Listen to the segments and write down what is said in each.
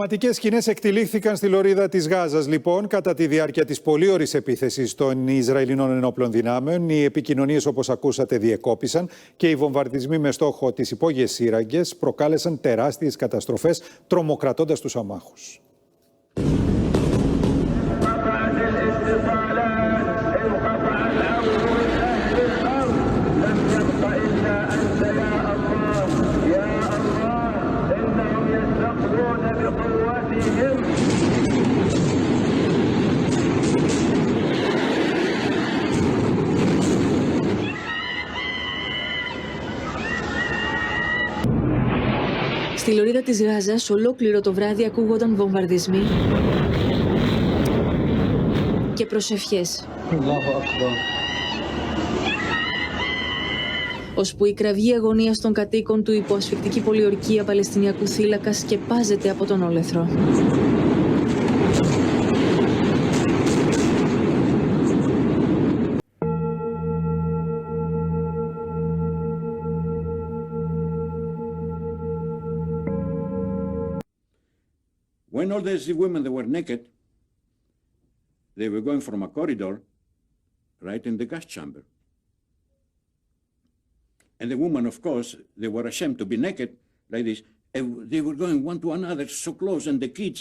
Δραματικές σκηνές εκτυλίχθηκαν στη λωρίδα της Γάζας, λοιπόν, κατά τη διάρκεια της πολύωρης επίθεσης των Ισραηλινών ενόπλων δυνάμεων. Οι επικοινωνίες, όπως ακούσατε, διεκόπησαν και οι βομβαρδισμοί με στόχο τις υπόγειες σύραγγες προκάλεσαν τεράστιες καταστροφές, τρομοκρατώντας τους αμάχους. Στη λωρίδα της Γάζας, ολόκληρο το βράδυ ακούγονταν βομβαρδισμοί και προσευχές. Ώσπου η κραυγή αγωνίας των κατοίκων του υπό ασφυκτική πολιορκία Παλαιστινιακού θύλακα σκεπάζεται από τον όλεθρο. When all these women that were naked, they were going from a corridor right in the gas chamber. And the women, of course, they were ashamed to be naked like this. And they were going one to another so close, and the kids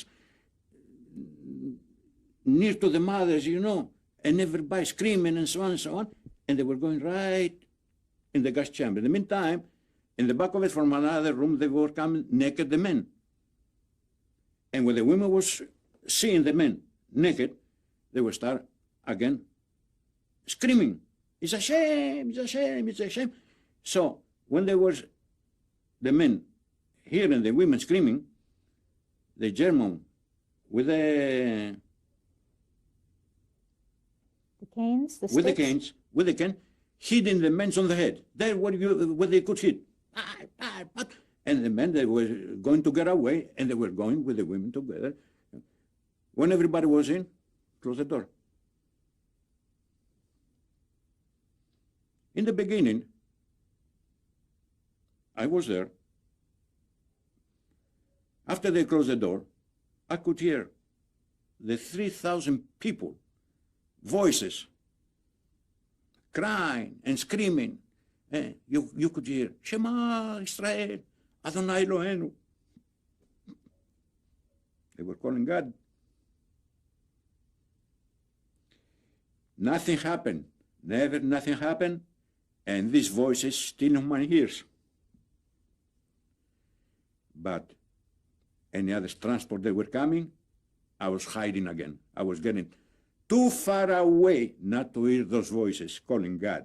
near to the mothers, you know, and everybody screaming and so on and so on. And they were going right in the gas chamber. In the meantime, in the back of it from another room, they were coming naked, the men. And when the women was seeing the men naked, they would start again screaming, "It's a shame, it's a shame, it's a shame." So when there was the men hearing the women screaming, the German with the canes, with the cane, hitting the men on the head. There where they could hit. And the men, they were going to get away, and they were going with the women together. When everybody was in, close the door. In the beginning, I was there. After they closed the door, I could hear the 3,000 people, voices, crying and screaming. You could hear, "Shema Israel, Adonai Eloheinu." They were calling God. Nothing happened. Nothing happened. And these voices still in my ears. But any other transport that were coming, I was hiding again. I was getting too far away not to hear those voices calling God.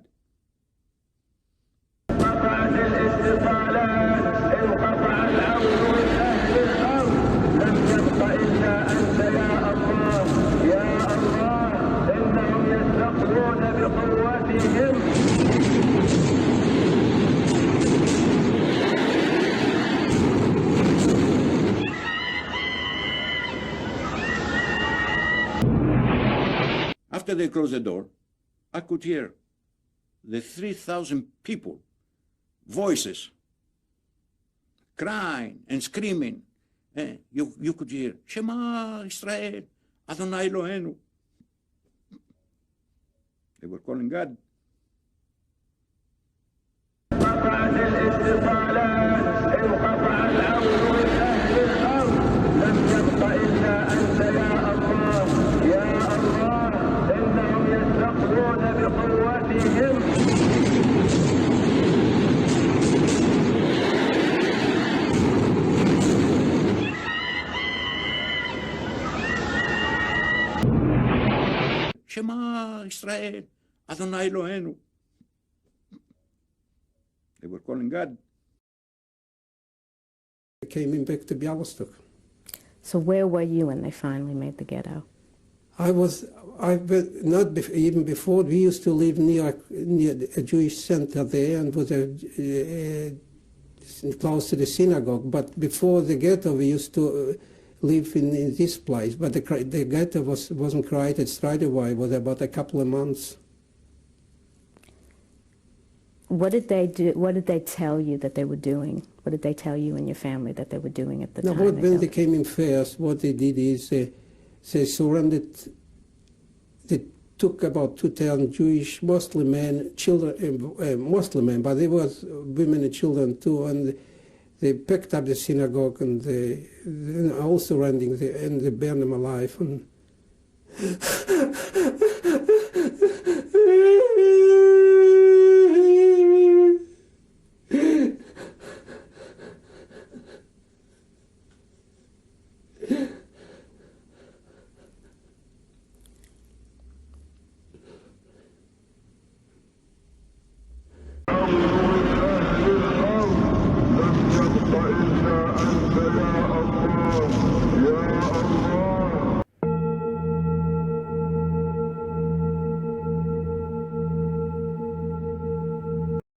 After they closed the door, I could hear the 3,000 people, voices, crying and screaming. You could hear, "Shema Israel, Adonai Eloheinu." They were calling God. "Shema Israel, Adonai Eloheinu." They were calling God. I came in back to Bialystok. So where were you when they finally made the ghetto? Even before, we used to live near a Jewish center there, and was close to the synagogue. But before the ghetto, we used to live in this place. But the ghetto wasn't created straight away. It was about a couple of months. What did they do? What did they tell you that they were doing? What did they tell you and your family that they were doing at the Now, time? when they came in first, what they did is they surrounded. They took about 2,000 Jewish Muslim men, children, Muslim men, but there was women and children too, and they picked up the synagogue and they all surrounding and they burned them alive. And